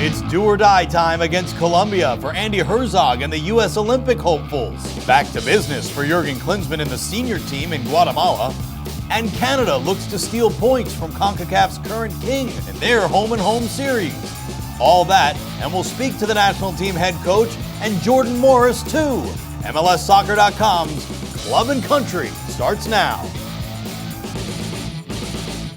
It's do or die time against Colombia for Andy Herzog and the U.S. Olympic hopefuls. Back to business for Jurgen Klinsmann and the senior team in Guatemala. And Canada looks to steal points from CONCACAF's current king in their home-and-home series. All that, and we'll speak to the national team head coach and Jordan Morris too. MLSsoccer.com's Club and Country starts now.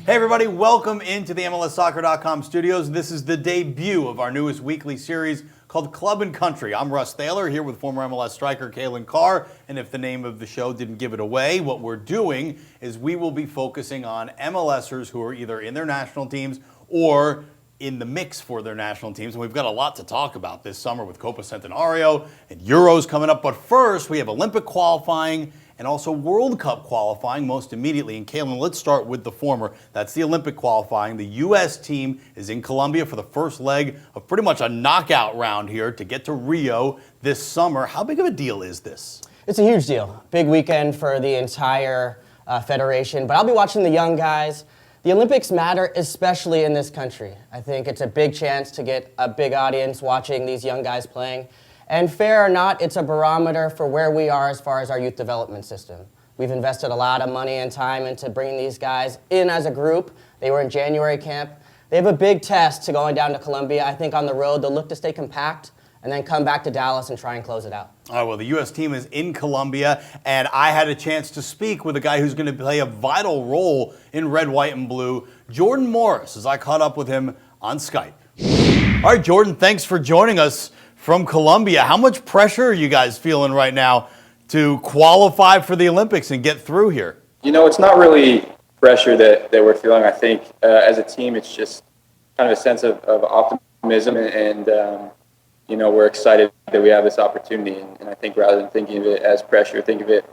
Hey everybody, welcome into the MLSsoccer.com studios. This is the debut of our newest weekly series called Club and Country. I'm Russ Thaler here with former MLS striker Carr, and if the name of the show didn't give it away, what we're doing is we will be focusing on MLSers who are either in their national teams or in the mix for their national teams. And we've got a lot to talk about this summer with Copa Centenario and Euros coming up. But first, we have Olympic qualifying and also World Cup qualifying most immediately. And Calen, let's start with the former. That's the Olympic qualifying. The U.S. team is in Colombia for the first leg of pretty much a knockout round here to get to Rio this summer. How big of a deal is this? It's a huge deal. Big weekend for the entire federation. But I'll be watching the young guys. The Olympics matter, especially in this country. I think it's a big chance to get a big audience watching these young guys playing. And fair or not, it's a barometer for where we are as far as our youth development system. We've invested a lot of money and time into bringing these guys in as a group. They were in January camp. They have a big test to going down to Colombia. I think on the road, they'll look to stay compact and then come back to Dallas and try and close it out. All right, well, the U.S. team is in Colombia, and I had a chance to speak with a guy who's going to play a vital role in red, white, and blue, Jordan Morris, as I caught up with him on Skype. All right, Jordan, thanks for joining us from Colombia. How much pressure are you guys feeling right now to qualify for the Olympics and get through here? You know, it's not really pressure that we're feeling. I think as a team, it's just kind of a sense of optimism and you know, we're excited that we have this opportunity. And I think rather than thinking of it as pressure, think of it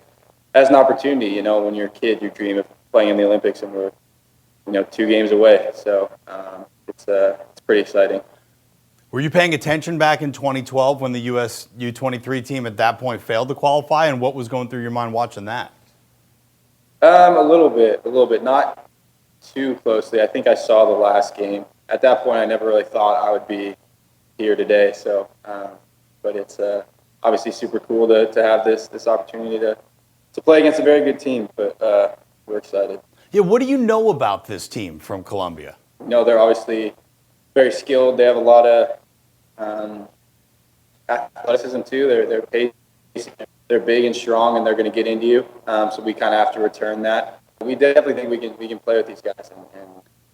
as an opportunity. You know, when you're a kid, you dream of playing in the Olympics, and we're, you know, 2 games away. So it's pretty exciting. Were you paying attention back in 2012 when the U.S. U23 team at that point failed to qualify, and what was going through your mind watching that? A little bit, not too closely. I think I saw the last game. At that point, I never really thought I would be here today. So, but it's obviously super cool to have this opportunity to play against a very good team. But we're excited. Yeah, what do you know about this team from Colombia? You know, they're obviously very skilled. They have a lot of athleticism too. They're pace. They're big and strong, and they're going to get into you. So we kind of have to return that. We definitely think we can play with these guys and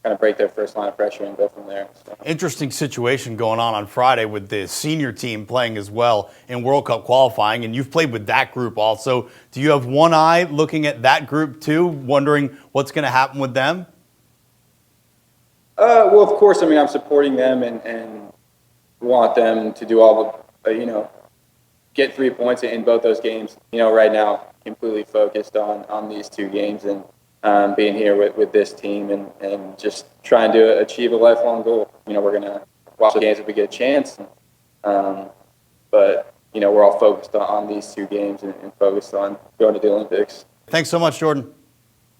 kind of break their first line of pressure and go from there. So. Interesting situation going on Friday with the senior team playing as well in World Cup qualifying, and you've played with that group also. Do you have one eye looking at that group too, wondering what's going to happen with them? Well, of course. I mean, I'm supporting them and want them to do all the, you know, get 3 points in both those games. You know, right now, completely focused on these 2 games and being here with this team and just trying to achieve a lifelong goal. You know, we're going to watch the games if we get a chance. But, you know, we're all focused on these 2 games and focused on going to the Olympics. Thanks so much, Jordan.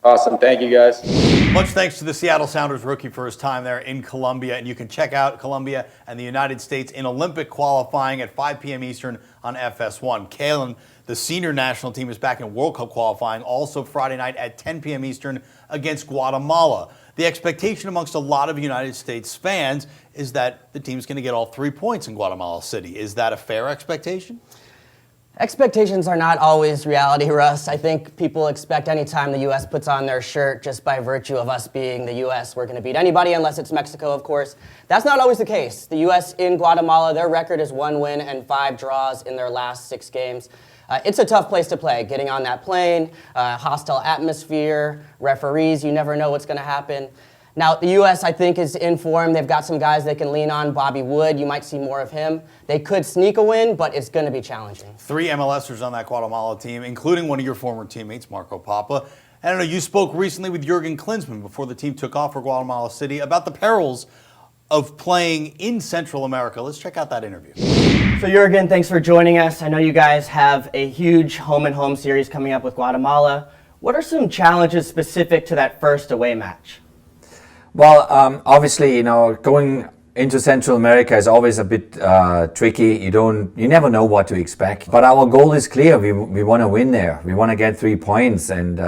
Awesome. Thank you, guys. Much thanks to the Seattle Sounders rookie for his time there in Colombia. And you can check out Colombia and the United States in Olympic qualifying at 5 p.m. Eastern on FS1. Calen, the senior national team, is back in World Cup qualifying also Friday night at 10 p.m. Eastern against Guatemala. The expectation amongst a lot of United States fans is that the team's going to get all 3 points in Guatemala City. Is that a fair expectation? Expectations are not always reality, Russ. I think people expect any time the U.S. puts on their shirt, just by virtue of us being the U.S., we're going to beat anybody, unless it's Mexico, of course. That's not always the case. The U.S. in Guatemala, their record is 1 win and 5 draws in their last 6 games. It's a tough place to play. Getting on that plane, hostile atmosphere, referees, you never know what's going to happen. Now, the U.S., I think, is in form. They've got some guys they can lean on. Bobby Wood, you might see more of him. They could sneak a win, but it's going to be challenging. 3 MLSers on that Guatemala team, including one of your former teammates, Marco Papa. I don't know, you spoke recently with Jurgen Klinsmann before the team took off for Guatemala City about the perils of playing in Central America. Let's check out that interview. So, Jurgen, thanks for joining us. I know you guys have a huge home-and-home series coming up with Guatemala. What are some challenges specific to that first away match? Well, obviously, you know, going into Central America is always a bit tricky. You never know what to expect. But our goal is clear. We want to win there. We want to get 3 points. And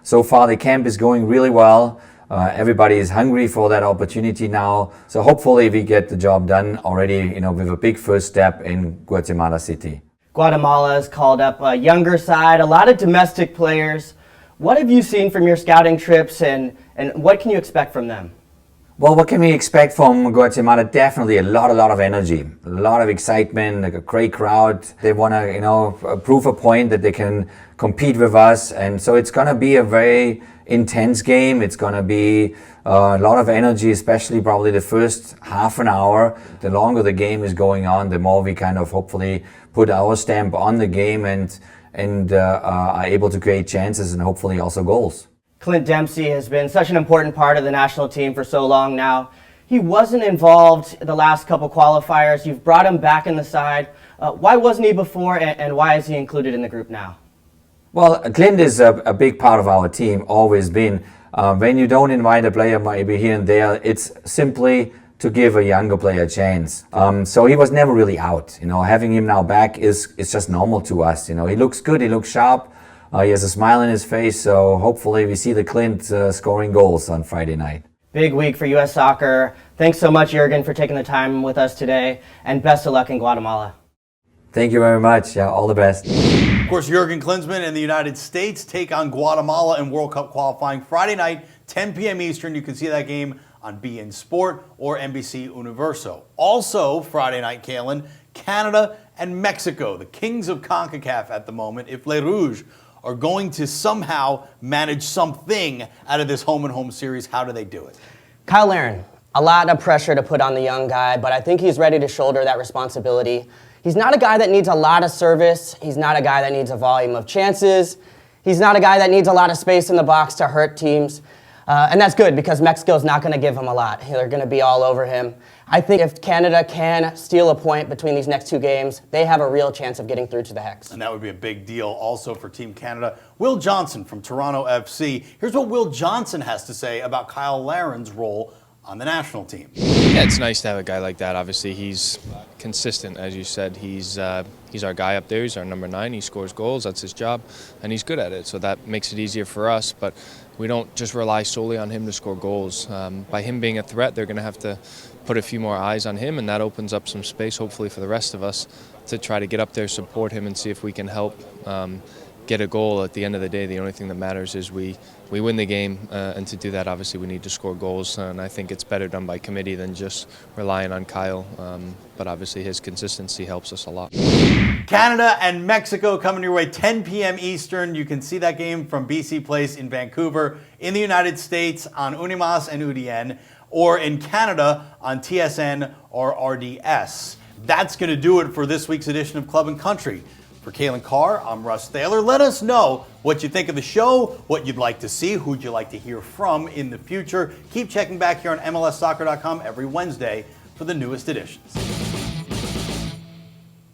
so far the camp is going really well. Everybody is hungry for that opportunity now. So hopefully we get the job done already, with a big first step in Guatemala City. Guatemala has called up a younger side, a lot of domestic players. What have you seen from your scouting trips, and what can you expect from them? Well, what can we expect from Guatemala? Definitely a lot of energy, a lot of excitement, like a great crowd. They want to, prove a point that they can compete with us. And so it's going to be a very intense game. It's going to be a lot of energy, especially probably the first half an hour. The longer the game is going on, the more we kind of hopefully put our stamp on the game and are able to create chances and hopefully also goals. Clint Dempsey has been such an important part of the national team for so long now. He wasn't involved the last couple qualifiers. You've brought him back in the side. Why wasn't he before, and why is he included in the group now? Well, Clint is a big part of our team, always been. When you don't invite a player maybe here and there, it's simply to give a younger player a chance. So he was never really out. Having him now back is just normal to us. He looks good, he looks sharp. He has a smile on his face, so hopefully we see the Clint scoring goals on Friday night. Big week for U.S. soccer. Thanks so much, Jurgen, for taking the time with us today, and best of luck in Guatemala. Thank you very much. Yeah, all the best. Of course, Jurgen Klinsmann and the United States take on Guatemala in World Cup qualifying Friday night, 10 p.m. Eastern. You can see that game on beIN Sport or NBC Universo. Also, Friday night, Calen, Canada and Mexico, the kings of CONCACAF at the moment, if Les Rouges are going to somehow manage something out of this home-and-home series. How do they do it? Kyle Larin, a lot of pressure to put on the young guy, but I think he's ready to shoulder that responsibility. He's not a guy that needs a lot of service. He's not a guy that needs a volume of chances. He's not a guy that needs a lot of space in the box to hurt teams. And that's good because Mexico's not going to give him a lot. They're going to be all over him. I think if Canada can steal a point between these next two games, they have a real chance of getting through to the Hex. And that would be a big deal also for Team Canada. Will Johnson from Toronto FC. Here's what Will Johnson has to say about Kyle Larin's role on the national team. Yeah, it's nice to have a guy like that. Obviously, he's consistent, as you said. He's our guy up there. He's our number 9. He scores goals. That's his job, and he's good at it. So that makes it easier for us. But we don't just rely solely on him to score goals. By him being a threat, they're going to have to put a few more eyes on him, and that opens up some space, hopefully, for the rest of us to try to get up there, support him, and see if we can help get a goal. At the end of the day, the only thing that matters is we win the game, and to do that, obviously, we need to score goals, and I think it's better done by committee than just relying on Kyle, but obviously his consistency helps us a lot. Canada and Mexico coming your way 10 p.m. Eastern. You can see that game from BC Place in Vancouver, in the United States on Unimas and UDN, or in Canada on TSN or RDS. That's going to do it for this week's edition of Club and Country. For Calen Carr, I'm Russ Thaler. Let us know what you think of the show, what you'd like to see, who'd you like to hear from in the future. Keep checking back here on MLSsoccer.com every Wednesday for the newest editions.